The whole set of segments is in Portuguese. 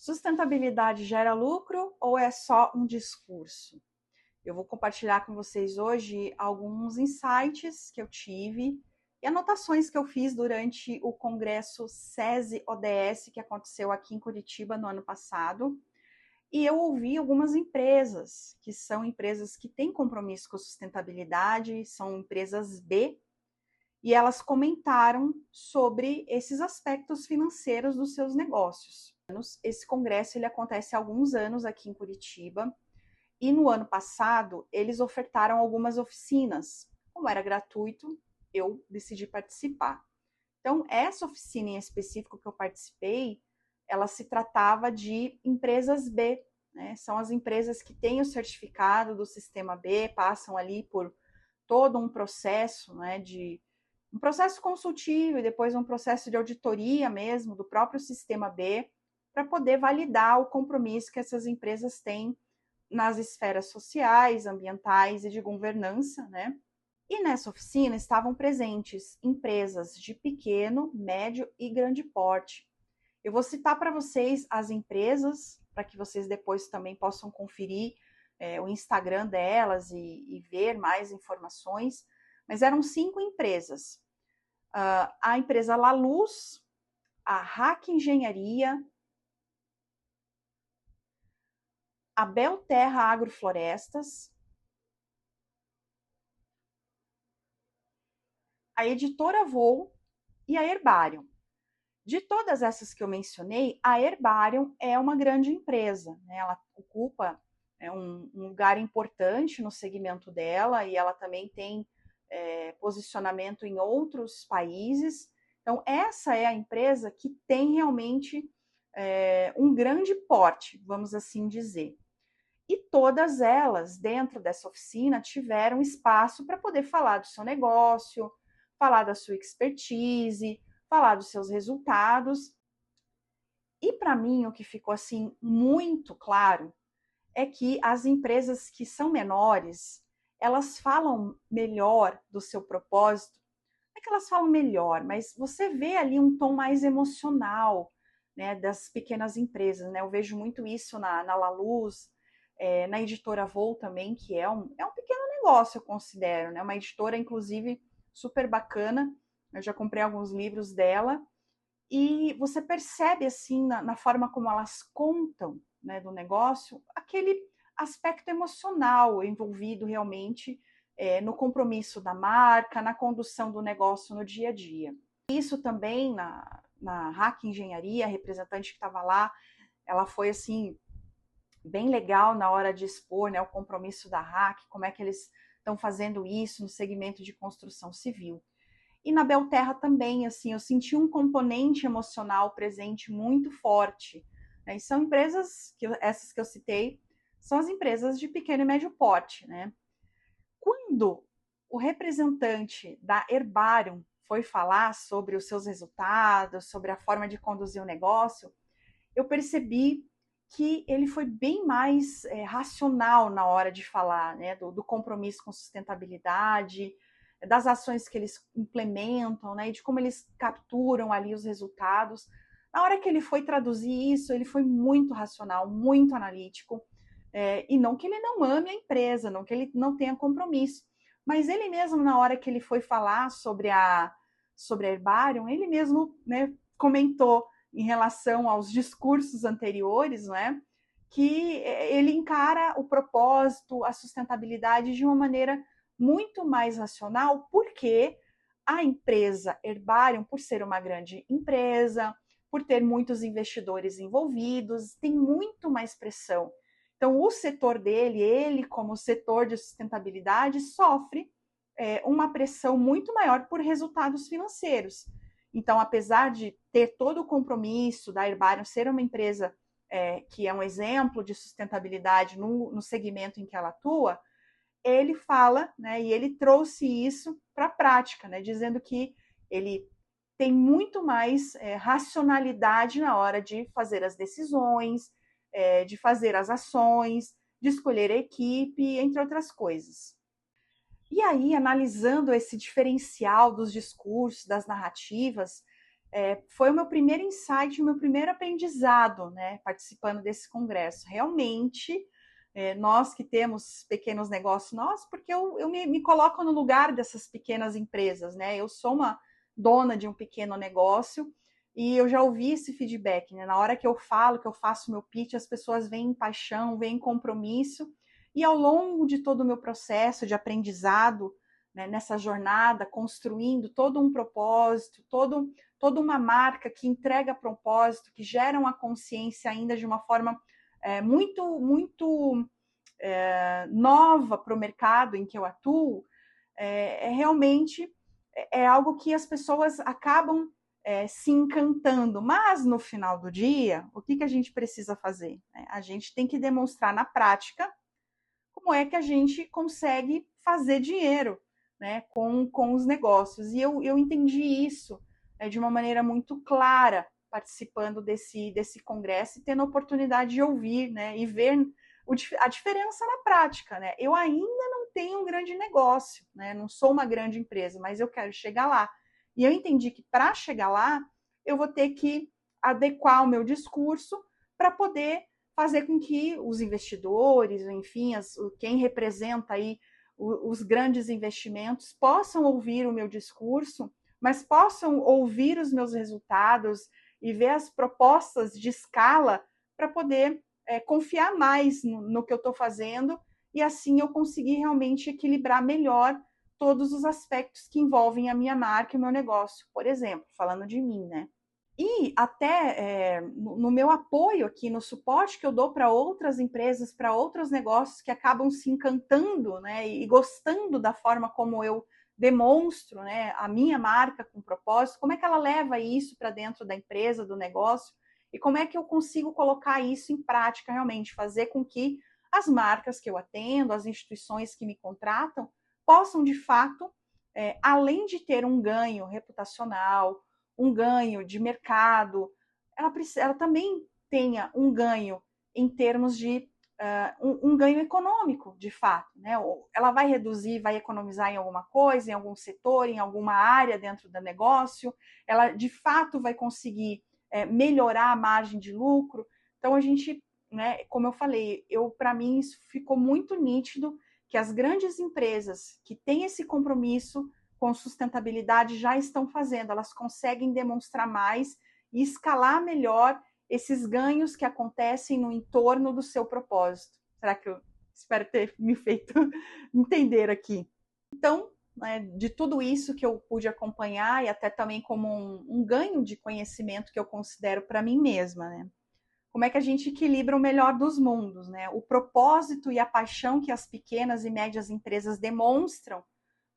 Sustentabilidade gera lucro ou é só um discurso? Eu vou compartilhar com vocês hoje alguns insights que eu tive e anotações que eu fiz durante o congresso SESI ODS que aconteceu aqui em Curitiba no ano passado. E eu ouvi algumas empresas, que são empresas que têm compromisso com a sustentabilidade, são empresas B, e elas comentaram sobre esses aspectos financeiros dos seus negócios. Esse congresso ele acontece há alguns anos aqui em Curitiba, e no ano passado eles ofertaram algumas oficinas. Como era gratuito, eu decidi participar. Então, essa oficina em específico que eu participei, ela se tratava de empresas B, né? São as empresas que têm o certificado do Sistema B, passam ali por todo um processo, né, de um processo consultivo e depois um processo de auditoria mesmo do próprio Sistema B, para poder validar o compromisso que essas empresas têm nas esferas sociais, ambientais e de governança, né? E nessa oficina estavam presentes empresas de pequeno, médio e grande porte. Eu vou citar para vocês as empresas, para que vocês depois também possam conferir o Instagram delas e ver mais informações. Mas eram 5 empresas. A empresa Laluz, a Hack Engenharia, a Belterra Agroflorestas, a Editora Voo e a Herbarium. De todas essas que eu mencionei, a Herbarium é uma grande empresa, né? Ela ocupa um lugar importante no segmento dela e ela também tem posicionamento em outros países. Então, essa é a empresa que tem realmente um grande porte, vamos assim dizer. E todas elas, dentro dessa oficina, tiveram espaço para poder falar do seu negócio, falar da sua expertise, falar dos seus resultados. E para mim, o que ficou assim muito claro é que as empresas que são menores, elas falam melhor do seu propósito. Não é que elas falam melhor, mas você vê ali um tom mais emocional, né, das pequenas empresas, né? Eu vejo muito isso na Laluz, na editora Voo também, que é um pequeno negócio, eu considero, né? Uma editora, inclusive, super bacana. Eu já comprei alguns livros dela. E você percebe, assim, na forma como elas contam, né, do negócio, aquele aspecto emocional envolvido realmente no compromisso da marca, na condução do negócio no dia a dia. Isso também na Hack Engenharia, a representante que estava lá, ela foi, assim, bem legal na hora de expor, né, o compromisso da Hack, como é que eles estão fazendo isso no segmento de construção civil. E na Belterra também, assim, eu senti um componente emocional presente muito forte. Né? E são empresas, essas que eu citei, são as empresas de pequeno e médio porte. Né? Quando o representante da Herbarium foi falar sobre os seus resultados, sobre a forma de conduzir o negócio, eu percebi que ele foi bem mais racional na hora de falar, né, do compromisso com sustentabilidade, das ações que eles implementam, né, e de como eles capturam ali os resultados. Na hora que ele foi traduzir isso, ele foi muito racional, muito analítico, e não que ele não ame a empresa, não que ele não tenha compromisso, mas ele mesmo, na hora que ele foi falar sobre a Herbarium, ele mesmo, né, comentou em relação aos discursos anteriores, né, que ele encara o propósito, a sustentabilidade de uma maneira muito mais racional, porque a empresa Herbarium, por ser uma grande empresa, por ter muitos investidores envolvidos, tem muito mais pressão. Então, o setor dele, ele como setor de sustentabilidade, sofre uma pressão muito maior por resultados financeiros. Então, apesar de ter todo o compromisso da Herbarium ser uma empresa que é um exemplo de sustentabilidade no segmento em que ela atua, ele fala, né, e ele trouxe isso para a prática, né, dizendo que ele tem muito mais racionalidade na hora de fazer as decisões, de fazer as ações, de escolher a equipe, entre outras coisas. E aí, analisando esse diferencial dos discursos, das narrativas, foi o meu primeiro insight, o meu primeiro aprendizado, né, participando desse congresso. Realmente, nós que temos pequenos negócios, porque eu me coloco no lugar dessas pequenas empresas, né? Eu sou uma dona de um pequeno negócio e eu já ouvi esse feedback, né? Na hora que eu falo, que eu faço meu pitch, as pessoas veem paixão, veem compromisso, e ao longo de todo o meu processo de aprendizado, né, nessa jornada, construindo todo um propósito, toda uma marca que entrega propósito, que gera uma consciência ainda de uma forma muito nova para o mercado em que eu atuo, realmente algo que as pessoas acabam se encantando. Mas no final do dia, o que a gente precisa fazer? A gente tem que demonstrar na prática como é que a gente consegue fazer dinheiro, né, com os negócios. E eu entendi isso de uma maneira muito clara, participando desse congresso e tendo a oportunidade de ouvir, né, e ver a diferença na prática. Né? Eu ainda não tenho um grande negócio, né, não sou uma grande empresa, mas eu quero chegar lá. E eu entendi que para chegar lá, eu vou ter que adequar o meu discurso para poder fazer com que os investidores, enfim, quem representa aí os grandes investimentos possam ouvir o meu discurso, mas possam ouvir os meus resultados e ver as propostas de escala para poder confiar mais no que eu estou fazendo e assim eu conseguir realmente equilibrar melhor todos os aspectos que envolvem a minha marca e o meu negócio. Por exemplo, falando de mim, né? E até no meu apoio aqui, no suporte que eu dou para outras empresas, para outros negócios que acabam se encantando, né, e gostando da forma como eu demonstro, né, a minha marca com propósito, como é que ela leva isso para dentro da empresa, do negócio, e como é que eu consigo colocar isso em prática realmente, fazer com que as marcas que eu atendo, as instituições que me contratam, possam de fato, além de ter um ganho reputacional, um ganho de mercado, ela também tenha um ganho em termos de um ganho econômico, de fato. Né? Ela vai reduzir, vai economizar em alguma coisa, em algum setor, em alguma área dentro do negócio, ela de fato vai conseguir melhorar a margem de lucro. Então, a gente, né, como eu falei, para mim isso ficou muito nítido que as grandes empresas que têm esse compromisso com sustentabilidade já estão fazendo, elas conseguem demonstrar mais e escalar melhor esses ganhos que acontecem no entorno do seu propósito. Será que eu espero ter me feito entender aqui? Então, né, de tudo isso que eu pude acompanhar e até também como um ganho de conhecimento que eu considero para mim mesma, né? Como é que a gente equilibra o melhor dos mundos, né? O propósito e a paixão que as pequenas e médias empresas demonstram,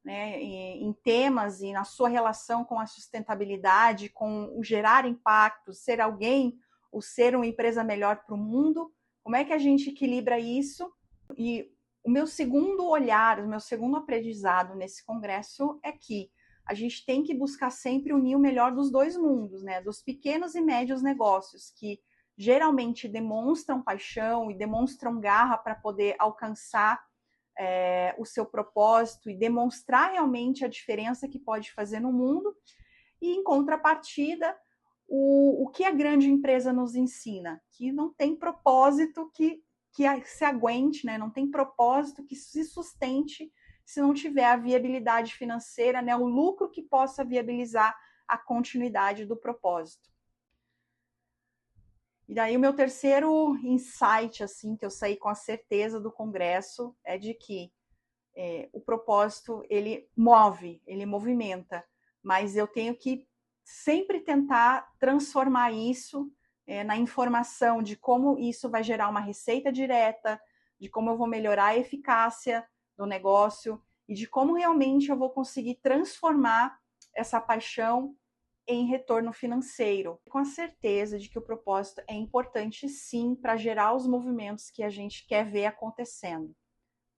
né, em temas e na sua relação com a sustentabilidade, com o gerar impacto, ser alguém ou ser uma empresa melhor para o mundo, como é que a gente equilibra isso? E o meu segundo olhar, o meu segundo aprendizado nesse congresso é que a gente tem que buscar sempre unir o melhor dos dois mundos, né? Dos pequenos e médios negócios, que geralmente demonstram paixão e demonstram garra para poder alcançar o seu propósito e demonstrar realmente a diferença que pode fazer no mundo. E, em contrapartida, o que a grande empresa nos ensina? Que não tem propósito que se aguente, né? Não tem propósito que se sustente se não tiver a viabilidade financeira, né? O lucro que possa viabilizar a continuidade do propósito. E daí o meu terceiro insight, assim, que eu saí com a certeza do congresso, é de que o propósito, ele move, ele movimenta, mas eu tenho que sempre tentar transformar isso na informação de como isso vai gerar uma receita direta, de como eu vou melhorar a eficácia do negócio e de como realmente eu vou conseguir transformar essa paixão em retorno financeiro, com a certeza de que o propósito é importante sim para gerar os movimentos que a gente quer ver acontecendo.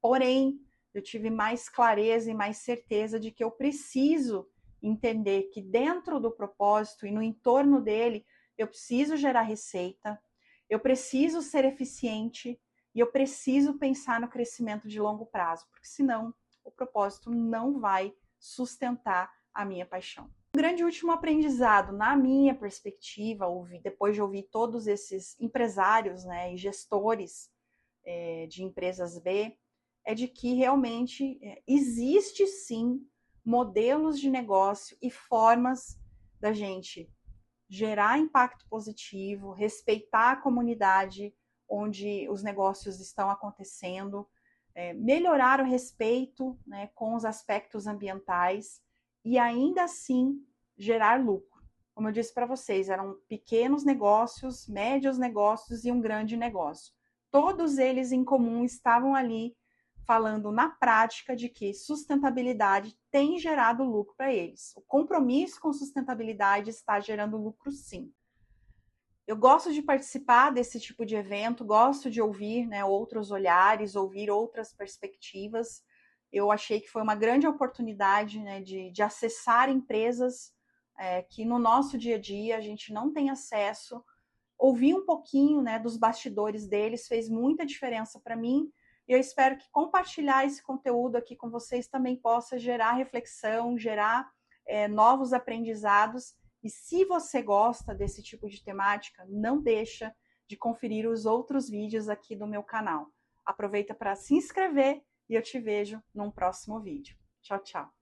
Porém, eu tive mais clareza e mais certeza de que eu preciso entender que dentro do propósito e no entorno dele, eu preciso gerar receita, eu preciso ser eficiente e eu preciso pensar no crescimento de longo prazo, porque senão o propósito não vai sustentar a minha paixão. Um grande último aprendizado, na minha perspectiva, depois de ouvir todos esses empresários, né, e gestores de empresas B, é de que realmente existe sim modelos de negócio e formas da gente gerar impacto positivo, respeitar a comunidade onde os negócios estão acontecendo, melhorar o respeito, né, com os aspectos ambientais e ainda assim gerar lucro. Como eu disse para vocês, eram pequenos negócios, médios negócios e um grande negócio. Todos eles em comum estavam ali falando na prática de que sustentabilidade tem gerado lucro para eles. O compromisso com sustentabilidade está gerando lucro, sim. Eu gosto de participar desse tipo de evento, gosto de ouvir, né, outros olhares, ouvir outras perspectivas. Eu achei que foi uma grande oportunidade, né, de acessar empresas que no nosso dia a dia a gente não tem acesso. Ouvir um pouquinho, né, dos bastidores deles fez muita diferença para mim. E eu espero que compartilhar esse conteúdo aqui com vocês também possa gerar reflexão, gerar novos aprendizados. E se você gosta desse tipo de temática, não deixa de conferir os outros vídeos aqui do meu canal. Aproveita para se inscrever e eu te vejo num próximo vídeo. Tchau, tchau.